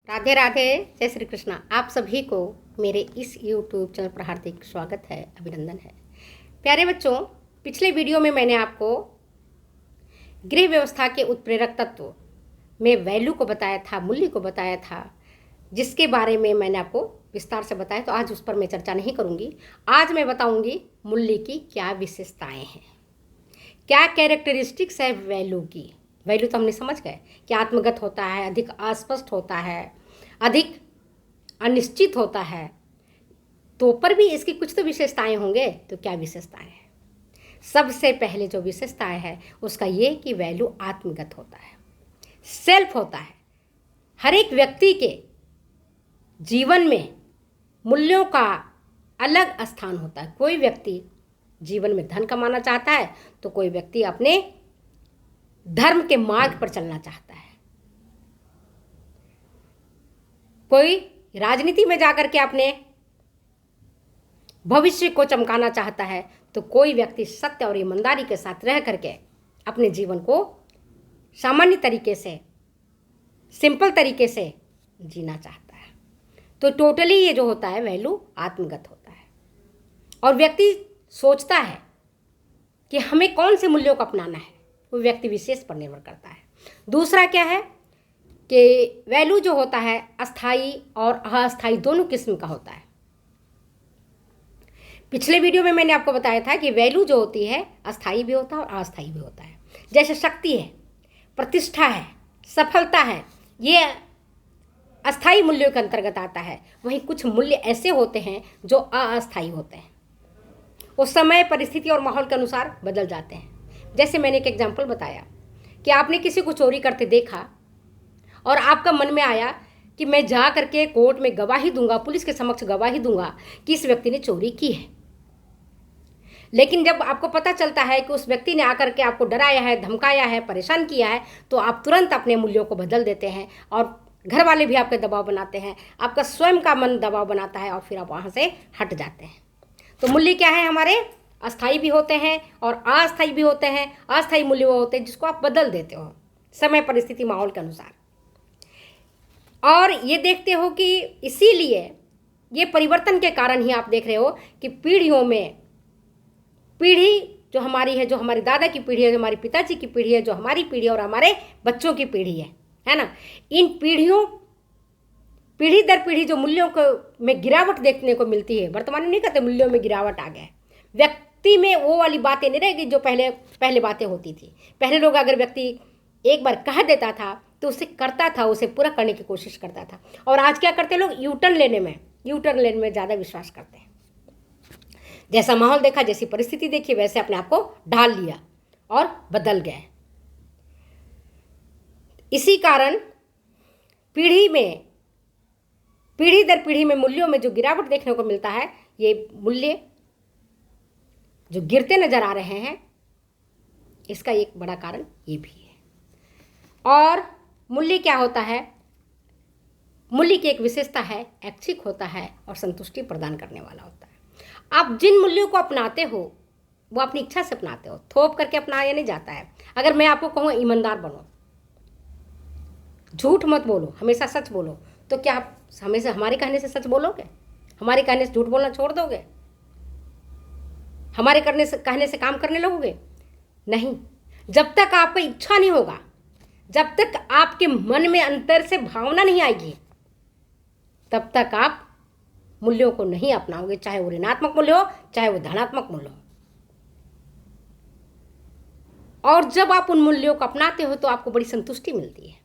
राधे राधे, जय श्री कृष्णा। आप सभी को मेरे इस YouTube चैनल पर हार्दिक स्वागत है, अभिनंदन है। प्यारे बच्चों, पिछले वीडियो में मैंने आपको गृह व्यवस्था के उत्प्रेरक तत्व में वैल्यू को बताया था, मूल्य को बताया था, जिसके बारे में मैंने आपको विस्तार से बताया। तो आज उस पर मैं चर्चा नहीं करूँगी। आज मैं बताऊँगी मूल्य की क्या विशेषताएँ हैं, क्या कैरेक्टरिस्टिक्स है वैल्यू की। वैल्यू तो हमने समझ गए कि आत्मगत होता है, अधिक अस्पष्ट होता है, अधिक अनिश्चित होता है। तो पर भी इसकी कुछ तो विशेषताएं होंगे। तो क्या विशेषताएं हैं? सबसे पहले जो विशेषताएं है उसका ये कि वैल्यू आत्मगत होता है, सेल्फ होता है। हर एक व्यक्ति के जीवन में मूल्यों का अलग स्थान होता है। कोई व्यक्ति जीवन में धन कमाना चाहता है तो कोई व्यक्ति अपने धर्म के मार्ग पर चलना चाहता है। कोई राजनीति में जाकर के अपने भविष्य को चमकाना चाहता है तो कोई व्यक्ति सत्य और ईमानदारी के साथ रह करके अपने जीवन को सामान्य तरीके से, सिंपल तरीके से जीना चाहता है। तो टोटली ये जो होता है वैल्यू आत्मगत होता है और व्यक्ति सोचता है कि हमें कौन से मूल्यों को अपनाना है, वो व्यक्ति विशेष पर निर्भर करता है। दूसरा क्या है कि वैल्यू जो होता है अस्थाई और अस्थाई दोनों किस्म का होता है। पिछले वीडियो में मैंने आपको बताया था कि वैल्यू जो होती है अस्थाई भी होता है और अस्थाई भी होता है। जैसे शक्ति है, प्रतिष्ठा है, सफलता है, ये अस्थाई मूल्यों के अंतर्गत आता है। वहीं कुछ मूल्य ऐसे होते हैं जो अस्थाई होते हैं, वो समय, परिस्थिति और माहौल के अनुसार बदल जाते हैं। जैसे मैंने एक एग्जाम्पल बताया कि आपने किसी को चोरी करते देखा और आपका मन में आया कि मैं जा करके कोर्ट में गवाही दूंगा, पुलिस के समक्ष गवाही दूंगा कि इस व्यक्ति ने चोरी की है। लेकिन जब आपको पता चलता है कि उस व्यक्ति ने आकर के आपको डराया है, धमकाया है, परेशान किया है, तो आप तुरंत अपने मूल्यों को बदल देते हैं और घर वाले भी आपके दबाव बनाते हैं, आपका स्वयं का मन दबाव बनाता है और फिर आप वहाँ से हट जाते हैं। तो मूल्य क्या है हमारे? अस्थाई भी होते हैं और अस्थाई भी होते हैं। अस्थाई मूल्य वो होते हैं जिसको आप बदल देते हो समय, परिस्थिति, माहौल के अनुसार। और ये देखते हो कि इसीलिए ये परिवर्तन के कारण ही आप देख रहे हो कि पीढ़ियों में, पीढ़ी जो हमारी है, जो हमारे दादा की पीढ़ी है, जो हमारे पिताजी की पीढ़ी है, जो हमारी पीढ़ी और हमारे बच्चों की पीढ़ी है ना, इन पीढ़ियों, पीढ़ी दर पीढ़ी जो मूल्यों को में गिरावट देखने को मिलती है। वर्तमान में नहीं कहते मूल्यों में गिरावट आ गया, व्यक्ति में वो वाली बातें नहीं रहेगी जो पहले बातें होती थी। पहले लोग अगर व्यक्ति एक बार कह देता था तो उसे करता था, उसे पूरा करने की कोशिश करता था। और आज क्या करते लोग? यूटर्न लेने में ज़्यादा विश्वास करते हैं। जैसा माहौल देखा, जैसी परिस्थिति देखी, वैसे अपने आप को ढाल लिया और बदल गए। इसी कारण पीढ़ी दर पीढ़ी में मूल्यों में जो गिरावट देखने को मिलता है, ये मूल्य जो गिरते नजर आ रहे हैं, इसका एक बड़ा कारण ये भी है। और मूल्य क्या होता है? मूल्य की एक विशेषता है, ऐच्छिक होता है और संतुष्टि प्रदान करने वाला होता है। आप जिन मूल्यों को अपनाते हो वो अपनी इच्छा से अपनाते हो, थोप करके अपनाया नहीं जाता है। अगर मैं आपको कहूँ ईमानदार बनो, झूठ मत बोलो, हमेशा सच बोलो, तो क्या आप हमेशा हमारे कहने से सच बोलोगे? हमारे कहने से झूठ बोलना छोड़ दोगे? हमारे कहने से काम करने लगोगे? नहीं। जब तक आपका इच्छा नहीं होगा, जब तक आपके मन में अंतर से भावना नहीं आएगी, तब तक आप मूल्यों को नहीं अपनाओगे, चाहे वो ऋणात्मक मूल्य हो, चाहे वो धनात्मक मूल्य हो। और जब आप उन मूल्यों को अपनाते हो तो आपको बड़ी संतुष्टि मिलती है।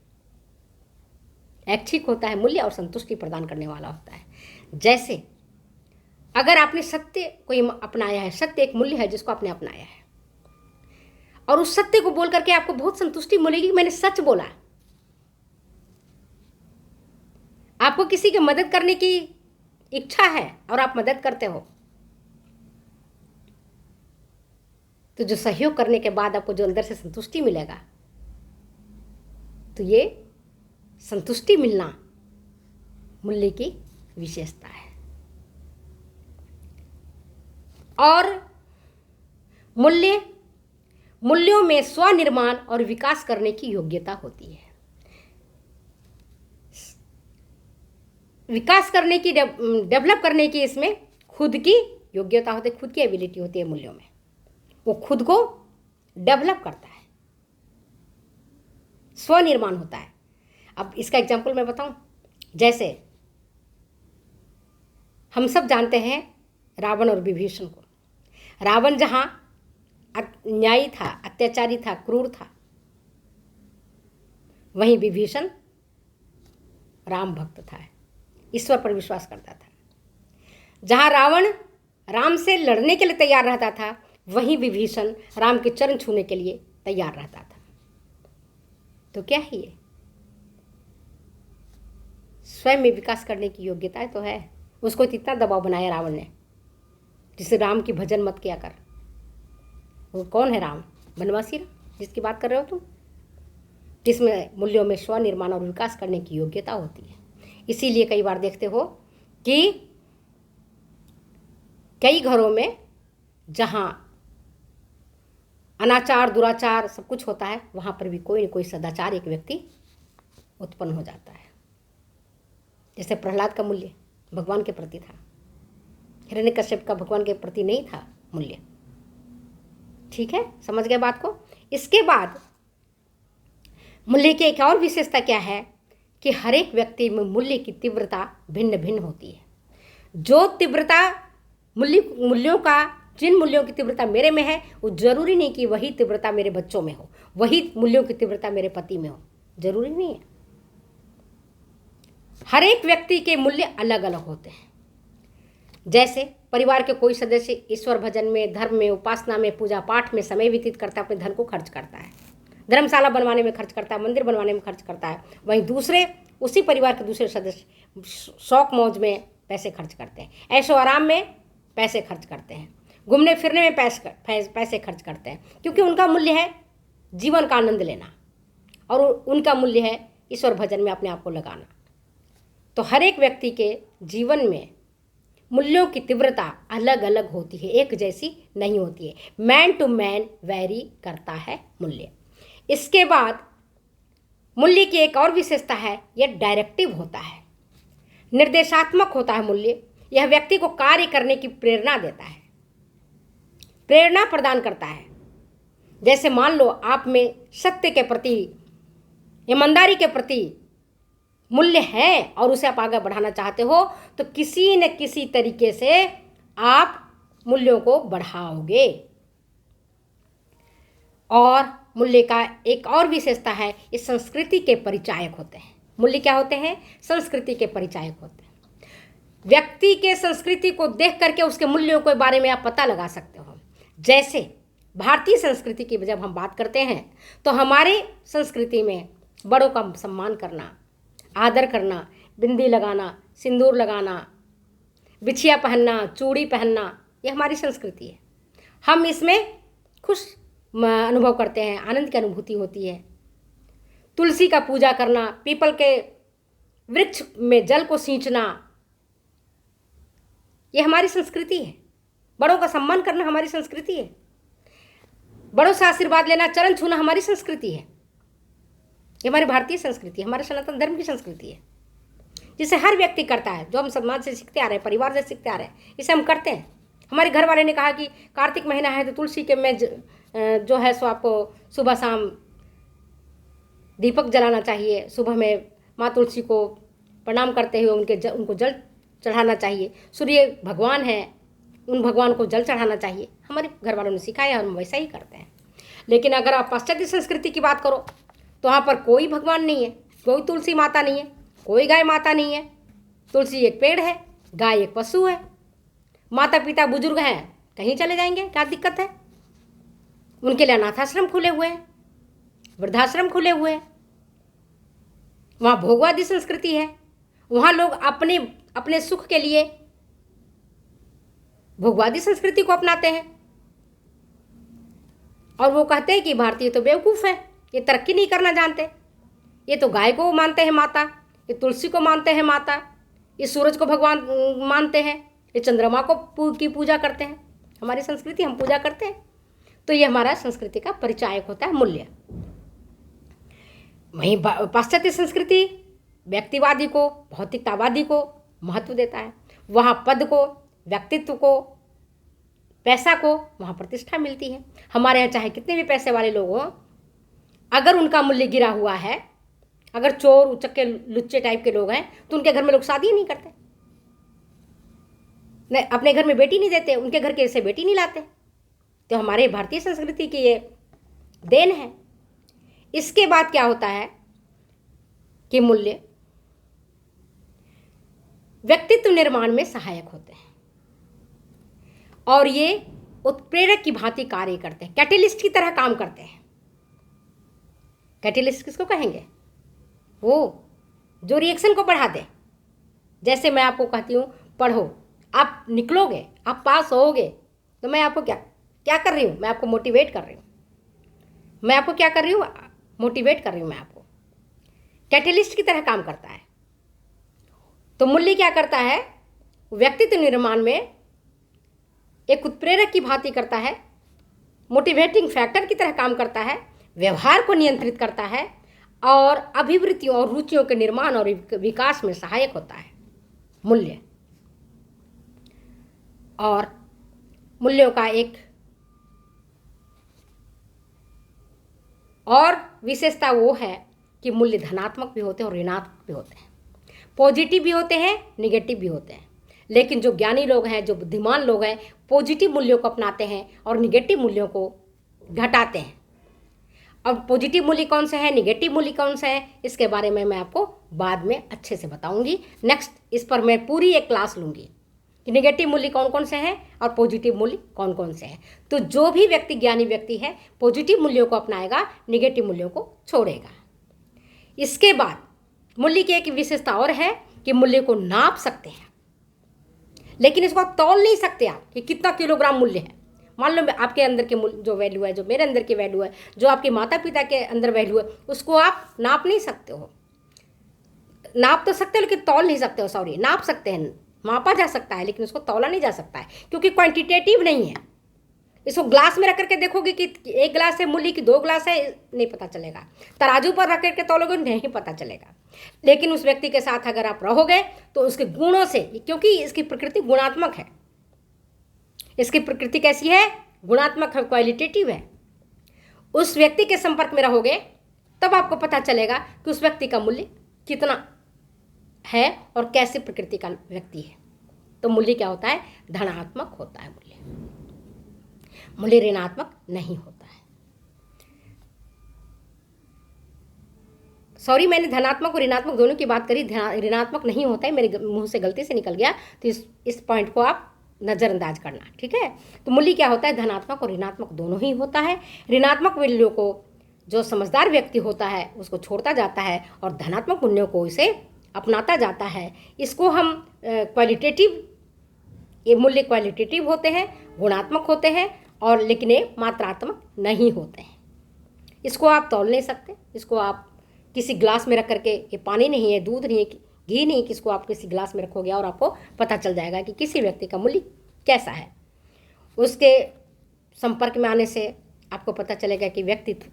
ऐच्छिक होता है मूल्य और संतुष्टि प्रदान करने वाला होता है। जैसे अगर आपने सत्य को अपनाया है, सत्य एक मूल्य है जिसको आपने अपनाया है, और उस सत्य को बोल करके आपको बहुत संतुष्टि मिलेगी कि मैंने सच बोला। आपको किसी की मदद करने की इच्छा है और आप मदद करते हो, तो जो सहयोग करने के बाद आपको जो अंदर से संतुष्टि मिलेगा, तो ये संतुष्टि मिलना मूल्य की विशेषता है। और मूल्यों में स्वनिर्माण और विकास करने की योग्यता होती है। विकास करने की, डेवलप करने की इसमें खुद की योग्यता होती है, खुद की एबिलिटी होती है मूल्यों में। वो खुद को डेवलप करता है, स्वनिर्माण होता है। अब इसका एग्जाम्पल मैं बताऊं, जैसे हम सब जानते हैं रावण और विभीषण को। रावण जहां अन्यायी था, अत्याचारी था, क्रूर था, वहीं विभीषण राम भक्त था, ईश्वर पर विश्वास करता था। जहां रावण राम से लड़ने के लिए तैयार रहता था, वहीं विभीषण राम के चरण छूने के लिए तैयार रहता था। तो क्या है ये? स्वयं में विकास करने की योग्यता तो है। उसको इतना दबाव बनाया रावण ने, जिसे राम की भजन मत किया कर। वो कौन है राम? बनवासी राम जिसकी बात कर रहे हो तुम, जिसमें मूल्यों में स्वनिर्माण और विकास करने की योग्यता होती है। इसीलिए कई बार देखते हो कि कई घरों में जहाँ अनाचार, दुराचार सब कुछ होता है, वहाँ पर भी कोई न कोई सदाचार एक व्यक्ति उत्पन्न हो जाता है। जैसे प्रहलाद का मूल्य भगवान के प्रति था, हिरण्यकश्यप का भगवान के प्रति नहीं था मूल्य। ठीक है, समझ गए बात को? इसके बाद मूल्य की एक और विशेषता क्या है कि हर एक व्यक्ति में मूल्य की तीव्रता भिन्न भिन्न होती है। जो तीव्रता मूल्यों का, जिन मूल्यों की तीव्रता मेरे में है, वो जरूरी नहीं कि वही तीव्रता मेरे बच्चों में हो, वही मूल्यों की तीव्रता मेरे पति में हो, जरूरी नहीं है। हर एक व्यक्ति के मूल्य अलग अलग होते हैं। जैसे परिवार के कोई सदस्य ईश्वर भजन में, धर्म में, उपासना में, पूजा पाठ में समय व्यतीत करता है, अपने धन को खर्च करता है, धर्मशाला बनवाने में खर्च करता है, मंदिर बनवाने में खर्च करता है। वहीं दूसरे, उसी परिवार के दूसरे सदस्य शौक मौज में पैसे खर्च करते हैं, ऐशो आराम में पैसे खर्च करते हैं, घूमने फिरने में पैसे खर्च करते हैं, क्योंकि उनका मूल्य है जीवन का आनंद लेना, और उनका मूल्य है ईश्वर भजन में अपने आप को लगाना। तो हर एक व्यक्ति के जीवन में मूल्यों की तीव्रता अलग अलग होती है, एक जैसी नहीं होती है। मैन टू मैन वैरी करता है मूल्य। इसके बाद मूल्य की एक और विशेषता है, यह डायरेक्टिव होता है, निर्देशात्मक होता है मूल्य। यह व्यक्ति को कार्य करने की प्रेरणा देता है, प्रेरणा प्रदान करता है। जैसे मान लो आप में सत्य के प्रति, ईमानदारी के प्रति मूल्य है और उसे आप आगे बढ़ाना चाहते हो, तो किसी न किसी तरीके से आप मूल्यों को बढ़ाओगे। और मूल्य का एक और विशेषता है, इस संस्कृति के परिचायक होते हैं। मूल्य क्या होते हैं? संस्कृति के परिचायक होते हैं। व्यक्ति के संस्कृति को देख करके उसके मूल्यों के बारे में आप पता लगा सकते हो। जैसे भारतीय संस्कृति की जब हम बात करते हैं, तो हमारे संस्कृति में बड़ों का सम्मान करना, आदर करना, बिंदी लगाना, सिंदूर लगाना, बिछिया पहनना, चूड़ी पहनना, ये हमारी संस्कृति है। हम इसमें खुश अनुभव करते हैं, आनंद की अनुभूति होती है। तुलसी का पूजा करना, पीपल के वृक्ष में जल को सींचना, ये हमारी संस्कृति है। बड़ों का सम्मान करना हमारी संस्कृति है। बड़ों से आशीर्वाद लेना, चरण छूना हमारी संस्कृति है। ये हमारी भारतीय संस्कृति है, हमारे सनातन धर्म की संस्कृति है, जिसे हर व्यक्ति करता है, जो हम समाज से सीखते आ रहे हैं, परिवार से सीखते आ रहे हैं, इसे हम करते हैं। हमारे घर वाले ने कहा कि कार्तिक महीना है तो तुलसी के में जो है सो आपको सुबह शाम दीपक जलाना चाहिए। सुबह में माँ तुलसी को प्रणाम करते हुए उनको जल चढ़ाना चाहिए। सूर्य भगवान है, उन भगवान को जल चढ़ाना चाहिए। हमारे घर वालों ने सिखाया, हम वैसा ही करते हैं। लेकिन अगर आप पाश्चात्य संस्कृति की बात करो, तो वहाँ पर कोई भगवान नहीं है, कोई तुलसी माता नहीं है, कोई गाय माता नहीं है। तुलसी एक पेड़ है, गाय एक पशु है। माता पिता बुजुर्ग हैं, कहीं चले जाएंगे, क्या दिक्कत है? उनके लिए अनाथाश्रम खुले हुए हैं, वृद्धाश्रम खुले हुए हैं। वहाँ भोगवादी संस्कृति है, वहाँ लोग अपने सुख के लिए भोगवादी संस्कृति को अपनाते हैं। और वो कहते हैं कि भारतीय तो बेवकूफ़ है, ये तरक्की नहीं करना जानते, ये तो गाय को मानते हैं माता, ये तुलसी को मानते हैं माता, ये सूरज को भगवान मानते हैं, ये चंद्रमा को की पूजा करते हैं। हमारी संस्कृति, हम पूजा करते हैं। तो ये हमारा संस्कृति का परिचायक होता है मूल्य। वहीं पाश्चात्य संस्कृति व्यक्तिवादी को, भौतिकतावादी को महत्व देता है, वहाँ पद को, व्यक्तित्व को, पैसा को, वहाँ प्रतिष्ठा मिलती है। हमारे यहाँ चाहे कितने भी पैसे वाले लोग हों, अगर उनका मूल्य गिरा हुआ है, अगर चोर उचक्के लुच्चे टाइप के लोग हैं, तो उनके घर में लोग शादी नहीं करते, नहीं अपने घर में बेटी नहीं देते, उनके घर के ऐसे बेटी नहीं लाते। तो हमारे भारतीय संस्कृति की ये देन है। इसके बाद क्या होता है कि मूल्य व्यक्तित्व निर्माण में सहायक होते हैं और ये उत्प्रेरक की भांति कार्य करते हैं, कैटेलिस्ट की तरह काम करते हैं। कैटेलिस्ट किसको कहेंगे? वो जो रिएक्शन को बढ़ा दे। जैसे मैं आपको कहती हूँ पढ़ो, आप निकलोगे, आप पास होगे, तो मैं आपको क्या कर रही हूँ? मैं आपको मोटिवेट कर रही हूँ। मैं आपको क्या कर रही हूँ? मोटिवेट कर रही हूँ मैं आपको। कैटेलिस्ट की तरह काम करता है। तो मूल्य क्या करता है? व्यक्तित्व निर्माण में एक उत्प्रेरक की भांति करता है, मोटिवेटिंग फैक्टर की तरह काम करता है, व्यवहार को नियंत्रित करता है और अभिवृत्तियों और रुचियों के निर्माण और विकास में सहायक होता है मूल्य। और मूल्यों का एक और विशेषता वो है कि मूल्य धनात्मक भी होते हैं और ऋणात्मक भी होते हैं, पॉजिटिव भी होते हैं, निगेटिव भी होते हैं। लेकिन जो ज्ञानी लोग हैं, जो बुद्धिमान लोग हैं, पॉजिटिव मूल्यों को अपनाते हैं और निगेटिव मूल्यों को घटाते हैं। अब पॉजिटिव मूल्य कौन सा है, निगेटिव मूल्य कौन सा है, इसके बारे में मैं आपको बाद में अच्छे से बताऊंगी। नेक्स्ट इस पर मैं पूरी एक क्लास लूँगी कि निगेटिव मूल्य कौन कौन से हैं और पॉजिटिव मूल्य कौन कौन से हैं। तो जो भी व्यक्ति ज्ञानी व्यक्ति है, पॉजिटिव मूल्यों को अपनाएगा, निगेटिव मूल्यों को छोड़ेगा। इसके बाद मूल्य की एक विशेषता और है कि मूल्य को नाप सकते हैं, लेकिन इसको तौल नहीं सकते आप कि कितना किलोग्राम मूल्य है। मान लो आपके अंदर के जो वैल्यू है, जो मेरे अंदर की वैल्यू है, जो आपके माता पिता के अंदर वैल्यू है, उसको आप नाप नहीं सकते हो। नाप तो सकते हो लेकिन तौल नहीं सकते हो। सॉरी, नाप सकते हैं, मापा जा सकता है, लेकिन उसको तौला नहीं जा सकता है क्योंकि क्वांटिटेटिव नहीं है। इसको ग्लास में रख करके देखोगे कि एक ग्लास है मूल्य की 2 ग्लास है, नहीं पता चलेगा। तराजू पर रख करके तौलोगे, नहीं पता चलेगा। लेकिन उस व्यक्ति के साथ अगर आप रहोगे तो उसके गुणों से, क्योंकि इसकी प्रकृति गुणात्मक है, इसकी प्रकृति कैसी है? गुणात्मक है, क्वालिटेटिव है। उस व्यक्ति के संपर्क में रहोगे तब आपको पता चलेगा कि उस व्यक्ति का मूल्य कितना है और कैसे प्रकृति का व्यक्ति है। तो मूल्य क्या होता है? धनात्मक होता है मूल्य ऋणात्मक नहीं होता है। सॉरी, मैंने धनात्मक और ऋणात्मक दोनों की बात करी, ऋणात्मक नहीं होता है, मेरे मुंह से गलती से निकल गया। तो इस पॉइंट को आप नज़रअंदाज करना, ठीक है। तो मूल्य क्या होता है? धनात्मक और ऋणात्मक दोनों ही होता है। ऋणात्मक मूल्यों को जो समझदार व्यक्ति होता है उसको छोड़ता जाता है और धनात्मक मूल्यों को इसे अपनाता जाता है। इसको हम क्वालिटेटिव, ये मूल्य क्वालिटेटिव होते हैं, गुणात्मक होते हैं, और लेकिन ये मात्रात्मक नहीं होते हैं। इसको आप तौल नहीं सकते। इसको आप किसी ग्लास में रख करके, ये पानी नहीं है, दूध नहीं है, घी नहीं, किसको आप किसी ग्लास में रखोगे और आपको पता चल जाएगा कि किसी व्यक्ति का मूल्य कैसा है। उसके संपर्क में आने से आपको पता चलेगा कि व्यक्तित्व,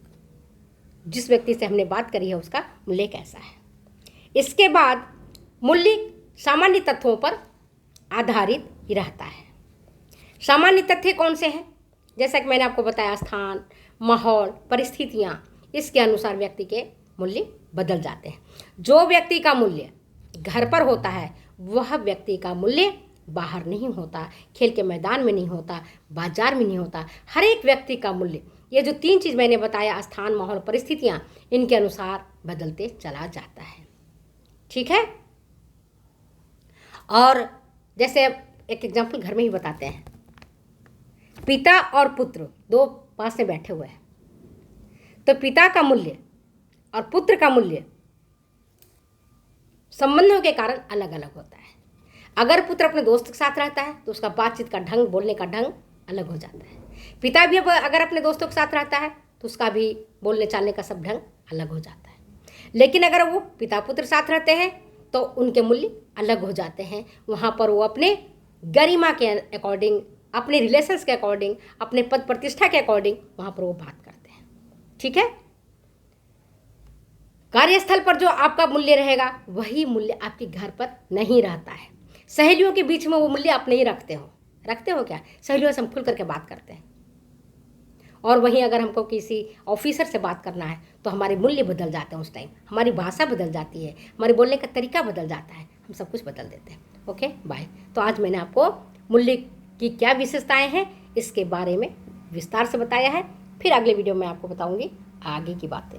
जिस व्यक्ति से हमने बात करी है, उसका मूल्य कैसा है। इसके बाद मूल्य सामान्य तत्वों पर आधारित ही रहता है। सामान्य तथ्य कौन से हैं? जैसा कि मैंने आपको बताया, स्थान, माहौल, परिस्थितियाँ, इसके अनुसार व्यक्ति के मूल्य बदल जाते हैं। जो व्यक्ति का मूल्य घर पर होता है वह व्यक्ति का मूल्य बाहर नहीं होता, खेल के मैदान में नहीं होता, बाजार में नहीं होता। हर एक व्यक्ति का मूल्य, ये जो 3 चीज़ मैंने बताया, स्थान, माहौल, परिस्थितियाँ, इनके अनुसार बदलते चला जाता है, ठीक है। और जैसे एक एग्जाम्पल घर में ही बताते हैं। पिता और पुत्र 2 पास में बैठे हुए हैं, तो पिता का मूल्य और पुत्र का मूल्य संबंधों के कारण अलग अलग होता है। अगर पुत्र अपने दोस्त के साथ रहता है तो उसका बातचीत का ढंग, बोलने का ढंग अलग हो जाता है। पिता भी अगर अपने दोस्तों के साथ रहता है तो उसका भी बोलने चालने का सब ढंग अलग हो जाता है। लेकिन अगर वो पिता पुत्र साथ रहते हैं तो उनके मूल्य अलग हो जाते हैं। वहाँ पर वो अपने गरिमा के अकॉर्डिंग, अपने रिलेशंस के अकॉर्डिंग, अपने पद प्रतिष्ठा के अकॉर्डिंग वहाँ पर वो बात करते हैं, ठीक है। कार्यस्थल पर जो आपका मूल्य रहेगा वही मूल्य आपके घर पर नहीं रहता है। सहेलियों के बीच में वो मूल्य आप नहीं रखते हो क्या? सहेलियों से हम खुल करके बात करते हैं। और वहीं अगर हमको किसी ऑफिसर से बात करना है तो हमारे मूल्य बदल जाते हैं, उस टाइम हमारी भाषा बदल जाती है, हमारे बोलने का तरीका बदल जाता है, हम सब कुछ बदल देते हैं। Okay, bye. तो आज मैंने आपको मूल्य की क्या विशेषताएं हैं इसके बारे में विस्तार से बताया है। फिर अगले वीडियो में आपको बताऊंगी आगे की बातें।